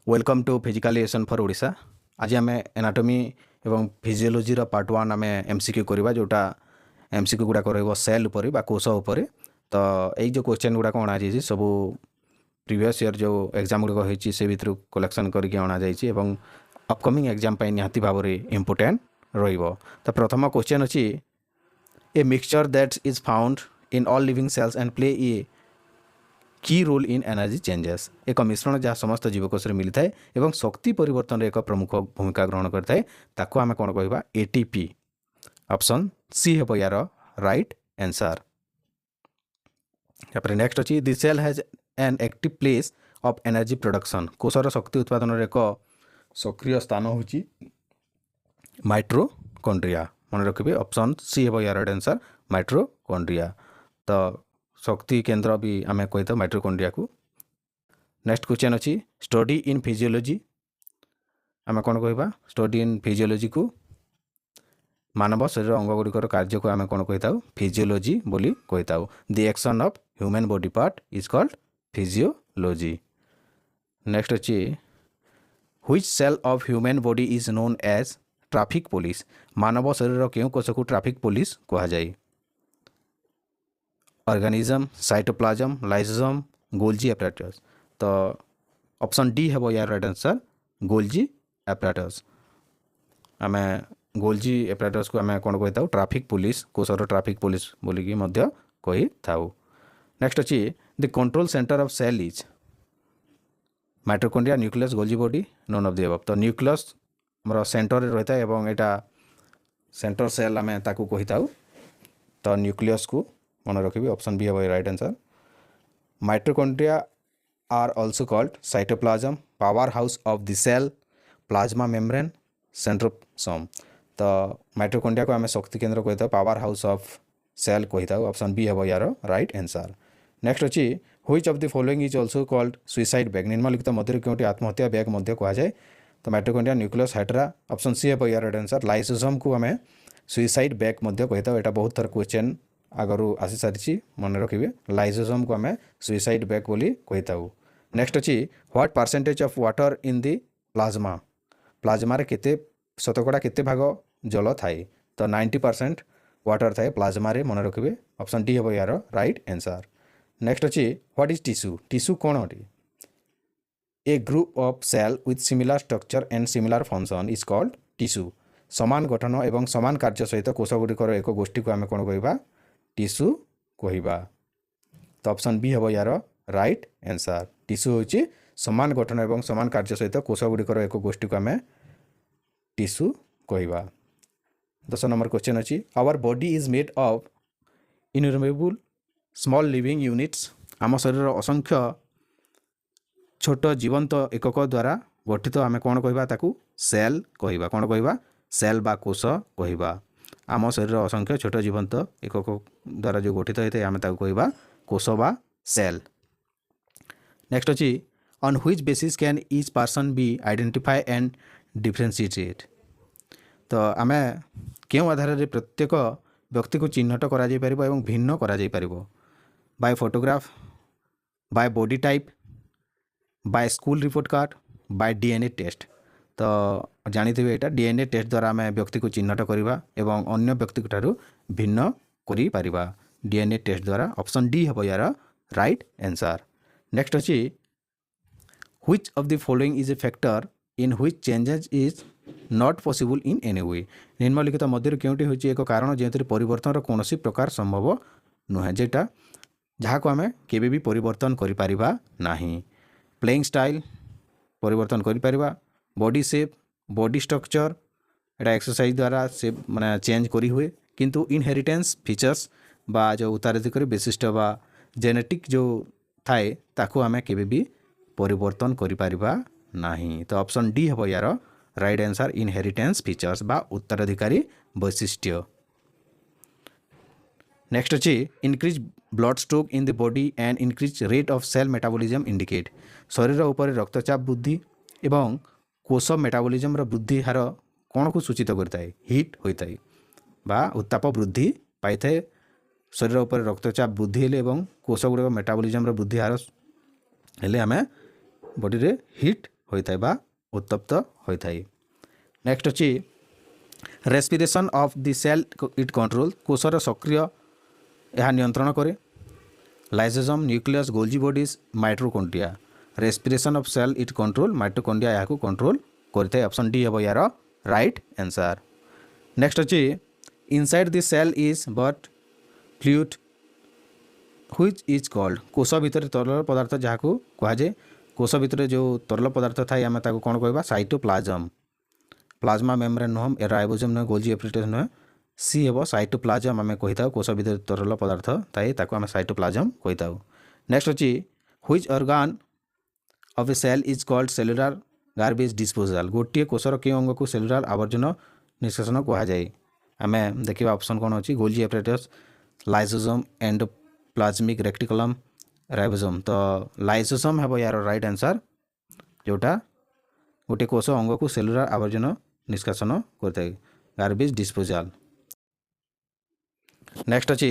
Welcome to physical education for Odisha. आज आम anatomy एवं फिजियोलॉजी पार्ट 1 आम एमसीक्यू करवा जोटा एमसीक्यू गुड़ाक सेल उपर बा कोश उपर। तो यही जो क्वेश्चन गुड़ाक अणा सब प्रीवियस ईयर जो एग्जाम गुड़ाक होती से भितर कलेक्शन करके अणा जाइए अपकमिंग एग्जाम निहाती भाव में इम्पोर्टेंट रहिबो। तो प्रथम क्वेश्चन अच्छी a mixture that is found in all living cells and play ए की रोल इन एनर्जी चेंजेस। एक मिश्रण जहाँ समस्त जीवकोश मिलता है एवं शक्ति परिवर्तन एक प्रमुख भूमिका ग्रहण करता है ताको आम कौन कह एटीपी। ऑप्शन सी है यार राइट आंसर। नेक्स्ट अच्छी the cell has an active place of energy production. कोशर शक्ति उत्पादन एक सक्रिय स्थान होची माइट्रोकॉन्ड्रिया। मन रखिए ऑप्शन सी है यार राइट आंसर माइट्रोकॉन्ड्रिया। तो शक्ति केंद्र भी आम कही था माइट्रोकॉन्ड्रिया को। नेक्स्ट क्वेश्चन अच्छी स्टडी इन फिजियोलॉजी। आम कौन कह स्टडी इन फिजियोलॉजी को मानव शरीर अंग गुड़िकर कार्य को आम कौन कही था फिजियोलॉजी बोली कही था। The action of human body part is called physiology. Next अच्छी which cell of human body is known as traffic police. मानव शरीर क्यों कोश को ट्रैफिक पुलिस कह जाए। Organism, cytoplasm, lysosome, Golgi apparatus. तो ऑप्शन डी है यार राइट आंसर गोल्जी एपैरेटस। आम गोल्जी एपैरेटस को आम कौन कही था ट्रैफिक पुलिस कोशर ट्रैफिक पुलिस बोलिकी कही था। नेक्स्ट अच्छी the control centre of cell is mitochondria, nucleus, Golgi body, none of the above. तो न्यूक्लियस मोर सेंटर रही है और यहाँ सेंटर सेल आम ताकू कही था। तो न्यूक्लियस को मन रखिए ऑप्शन बी है right answer. Mitochondria are also called cytoplasm, powerhouse of the cell, plasma membrane, centrosome. तो माइट्रोकॉन्ड्रिया को आम शक्ति केंद्र कही था, पावर हाउस ऑफ सेल कही था। ऑप्शन बी है यार राइट आंसर। नेक्स्ट अच्छी which of the following is also called suicide bag. निम्नलिखित मध्य क्योंकि आत्महत्या बैग कह जाए। तो mitochondria, nucleus, hydra. Option C है यार राइट आंसर। लाइसोसोम को आम सुइसाइड बैग कही था। यहाँ बहुत थर क्वेश्चन आगरू आसी सारी मन रखिए। लाइसोसोम को आम सुइसाइड बैग बोली कही था। नेक्स्ट अच्छी what percentage of water in the plasma. Plasma रे केते शतकड़ा केते भाग जल थाए। तो 90% वाटर थाए प्लाज्मा रे, मन रखिए ऑप्शन डी है यार राइट आंसर। नेक्स्ट अच्छी व्हाट इज टिश्यू। टिश्यू कौन अटे a group of cell with similar structure and similar function is called tissue. समान गठन एवं समान कार्य सहित कोश गुड़िकर एक गोष्ठी को आम कौन कह टिश्यू कहवा। तो ऑप्शन बी है यार राइट आंसर। टिश्यू होची समान गठन एवं समान कार्य सहित कोश गुड़िकर एक गोष्ठी को आम टिश्यू कहवा। 10 नंबर क्वेश्चन अच्छी our body is made of innumerable small living units. आम शरीर असंख्य छोट जीवंत एकक द्वारा गठित आम कौन कहवा ताकू सेल कहवा। कौन कहवा सेल बा कोश कहवा। आम शरीर असंख्य छोट जीवंत एकक द्वारा जो गठित होता है आम ताकू कहवा कोश बा सेल। नेक्स्ट अच्छी on which basis can each person be identify and differentiated. तो आम क्यों आधार रे प्रत्येक व्यक्ति को चिन्हट करा जाई परिबो एवं भिन्न करा जाई परिबो। By photograph, by body type, by school report card, by DNA test. तो जानी थे डीएनए टेस्ट द्वारा आम व्यक्ति को चिन्हट करवा एवं अन्य व्यक्ति ठारू भिन्न करि परिबा डीएनए टेस्ट द्वारा। ऑप्शन डी है यार राइट आंसर। नेक्स्ट अच्छी which of the following is a factor in which changes is not possible in any way. निम्नलिखित मध्य क्योंटी होची एक कारण जो परिवर्तन कौन प्रकार संभव नुहे जेटा जहाँ को आम केबे भी परिवर्तन करि परिबा नाही। प्लेइंग स्टाइल परिवर्तन करि परिबा, बॉडी शेप, बॉडी स्ट्रक्चर एटा एक्सरसाइज द्वारा शेप माने चेंज करी हुए, किंतु इनहेरिटेंस फीचर्स बा जो उत्तराधिकारी वैशिष्ट बा जेनेटिक जो थाए ताको आम केबे भी परिवर्तन करि परिबा नाही। तो ऑप्शन डी है यार राइट आंसर इनहेरिटेंस फीचर्स बा उत्तराधिकारी वैशिष्ट्य। नेक्स्ट अच्छी increase blood stroke in the body and increase rate of cell metabolism indicate. शरीर उपर रक्तचाप वृद्धि एवं कोश मेटाबॉलिज्म वृद्धि हार कौन को सूचित करता है हिट होता है बा उत्ताप वृद्धि पाई थाए। शरीर उपर रक्तचाप वृद्धि हेले एवं कोश गुड़िक मेटाबॉलिज्म वृद्धि हार हेले आम बॉडी रे हिट होता है बा उत्तप्त होता है। नेक्स्ट अच्छी respiration of the cell it control कोषर सक्रिय यह नियंत्रण करे। Lysosome nucleus Golgi bodies mitochondria respiration of cell it control mitochondria यहाँ कंट्रोल करता है। ऑप्शन डी हम यार राइट आंसर। नेक्स्ट अच्छी inside the cell is but fluid which is called कोष भितर तरल पदार्थ जहाँ को कहुए कोष भितर जो तरल पदार्थ थाए आम ताको कौन कहवा साइटोप्लाज्म प्लाज्मा मेम्ब्रेन नुह राइबोसोम नुह गोल्जी एप्रिटास नुह सी हे साइटोप्लाज्म आम कही था कोष भितर तरल पदार्थ थाए ताको आम साइटोप्लाज्म कही था। नेक्स्ट अच्छी which organ of a cell is called cellular garbage disposal गोटे कोषर के अंग को सेलुलर आवर्जन निष्कासन कहुए। आम देखा ऑप्शन कौन अच्छी Golgi apparatus lysosome endoplasmic reticulum ribosome तो लाइसोसोम है यार राइट आंसर जोटा गोटे कोष अंग को सेलुलर आवर्जन निष्कासन करता है गार्बेज डिस्पोजाल। नेक्स्ट अच्छी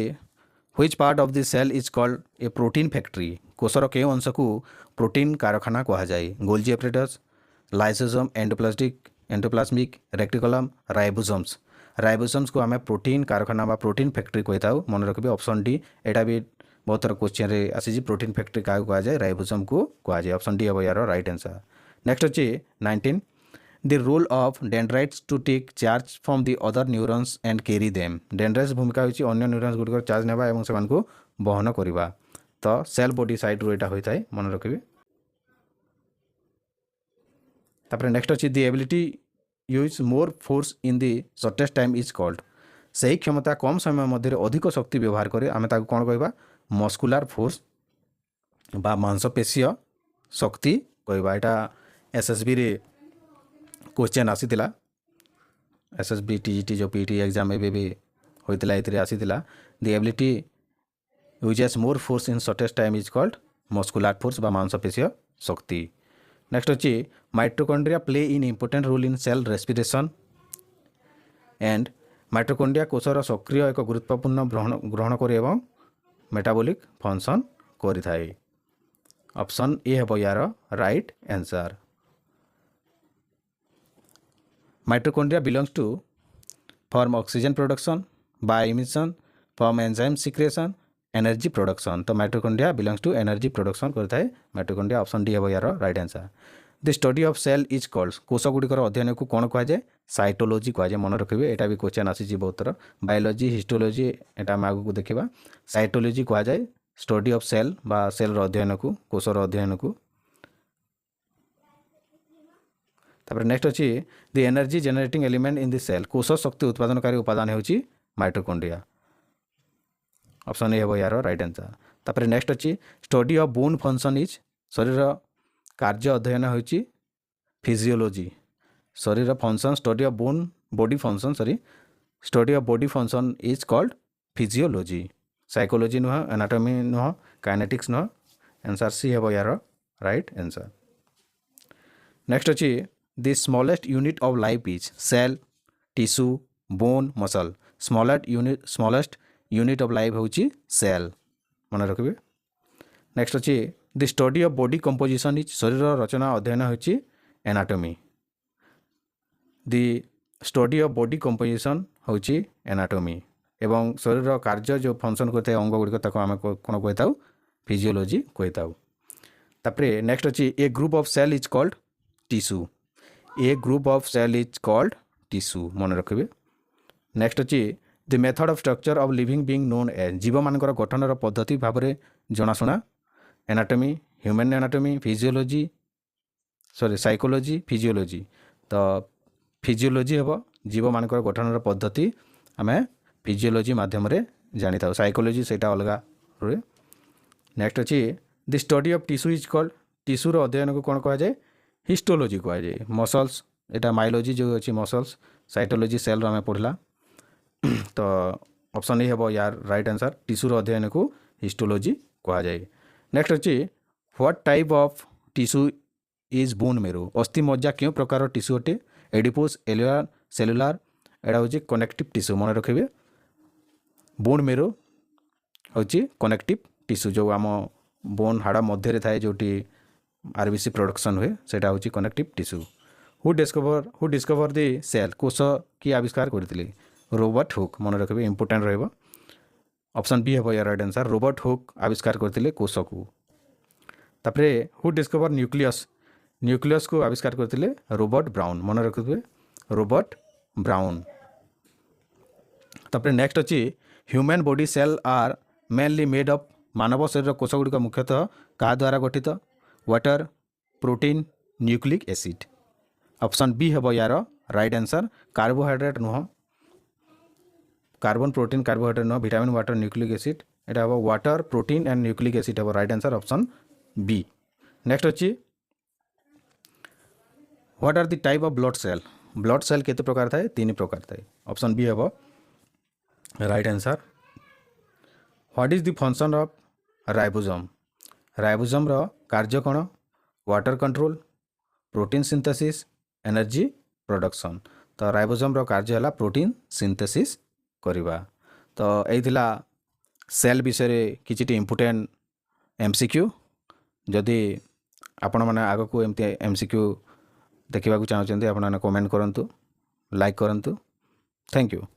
which part of the cell is called a protein factory कोषर के अंश को प्रोटीन कारखाना कहुए। Golgi apparatus lysosome endoplasmic reticulum ribosomes को आम प्रोटीन कारखाना बा प्रोटीन फैक्ट्री कही था। मन रखिए ऑप्शन डी एटा भी बहुत थर क्वेश्चन रे आसी प्रोटीन फैक्ट्री क्या कहुए राइबोसोम को कहुए। ऑप्शन डी हम यार राइट आंसर। नेक्स्ट अच्छी 19 the role of dendrites to take charge from the other neurons and carry them dendrites भूमिका होची अन्य न्यूरॉन्स गुड़िक चार्ज नेबा एवं से बहन करवा तो सेल बॉडी साइड रो एटा होता है मन रखिए। तापर नेक्स्ट अच्छी the ability use more force in the shortest time is called सही क्षमता कम समय मध्य अधिक शक्ति व्यवहार करे आम ताको कौन कहवा मस्कुलार फोर्स बा मांसपेशीय शक्ति कहवा। यहाँ एसएसबी रे क्वेश्चन आसीला एसएसबी टीजीटी जो पीटी एग्जाम एबे भी होइतिला एथिरे आसीला the ability uses more force in shortest time is called muscular force बा मांसपेशीय शक्ति। नेक्स्ट अच्छी mitochondria play in important role in cell respiration and mitochondria कोषर सक्रिय एक गुरुत्वपूर्ण ग्रहण करे एवं मेटाबॉलिक फंक्शन करिथाए। ऑप्शन ए है यार right answer. Mitochondria belongs to form oxygen production by emission form enzyme secretion energy production तो mitochondria belongs to energy production करता है माइटोकॉन्ड्रिया। ऑप्शन डी है यार right answer. The study of cell is called कोष गुड़िकर अध्ययन को कौन कहुए साइटोलॉजी कहुए मन रखिए। यहाँ भी क्वेश्चन आसी बहुत थर बायोलॉजी हिस्टोलॉजी यहाँ आम आगे देखा साइटोलॉजी कहुए स्टडी ऑफ सेल बा सेल अध्ययन को कोषर अध्ययन को। तापर नेक्स्ट अच्छी the energy generating element in the cell कोष शक्ति उत्पादनकारी उपादान होची माइटोकॉन्ड्रिया। ऑप्शन ए है यार राइट आंसर। तापर नेक्स्ट अच्छी study of bone function is शरीर कार्य अध्ययन होची फिजियोलॉजी शरीर function study of bone body function study of body function is called physiology psychology नुह एनाटॉमी नुह काइनेटिक्स नुह आंसर सी है यार राइट आंसर। नेक्स्ट अच्छी the smallest unit of life is cell tissue bone muscle smallest unit of life होची cell मन रखिए। Next अच्छी the study of body composition is शरीर रचना अध्ययन होची anatomy the study of body composition होची anatomy एवं शरीर कार्य जो फंक्शन करता है अंग गुड़िक आम कौन कही था फिजियोलॉजी कही था। तापर नेक्स्ट अच्छी a group of cell is called tissue a group of cell is called tissue मन रखिए। नेक्स्ट अच्छी the method of structure of living being known as जीव मानकर गठनर पद्धति भाव में जनाशुना anatomy human anatomy physiology psychology physiology तो फिजियोलॉजी हम जीव मानकर गठनर पद्धति आम फिजियोलॉजी माध्यम जानी था साइकोलॉजी से अलग रुए। नेक्स्ट अच्छी the study of tissue is called टिश्यूर अध्ययन को कौन कहुए हिस्टोलॉजी कहुए। मसल्स यहाँ माइलोजी जो अच्छी मसल्स साइटोलॉजी सेल आम पढ़ला तो ऑप्शन ए है यार राइट आंसर टिश्यूर अध्ययन को हिस्टोलॉजी कहुए। नेक्स्ट अच्छी what type of tissue is bone marrow अस्थि मज्जा क्यों प्रकार टिश्यू अटे एडिपोस एलुआर सेलुलार एटा हूँ कनेक्टिव टिश्यू मन रखिए। बोन मेरो हूँ कनेक्टिव टिश्यू जो आम बोन हाड़ मध्य थाए जोटी आरबीसी प्रोडक्शन हुए सेटा होची connective tissue. Who discovered the cell कोष कि आविष्कार करथिले रॉबर्ट हुक मन रखबे इंपोर्टेंट रहबो। ऑप्शन बी हेबो या राइट आंसर रॉबर्ट हुक आविष्कार करथिले कोष को। तापरे हु डिस्कवर न्यूक्लियस को आविष्कार करथिले रॉबर्ट ब्राउन मन रखबे रॉबर्ट ब्राउन। तापरे नेक्स्ट अछि human body cell are mainly made up मानव शरीर कोष गुड़िक मुख्यतः का द्वारा गठित water protein nucleic acid. Option B हेबो यार राइट आंसर कार्बोहाइड्रेट नुह कार्बन प्रोटीन कार्बोहाइड्रेट नुह विटामिन वाटर न्यूक्लिक एसिड एटा हेबो water protein and nucleic acid हेबो right answer option B. Next अछि what are the type of blood cell केते प्रकार थाए 3 प्रकार थाए। ऑप्शन बी हेबो right answer. What is the function of ribosome रो कार्य कोन water control protein synthesis energy production. तो राइबोसोम रो कार्य हला प्रोटीन सिंथेसिस करिबा। तो एथिला सेल विषय किछि इंपोर्टेंट एमसीक्यू जदि आपण माने आगो को एमती एमसीक्यू देखिबा को चाहछन्ते आपण माने कमेंट करंतु लाइक करंतु। Thank you.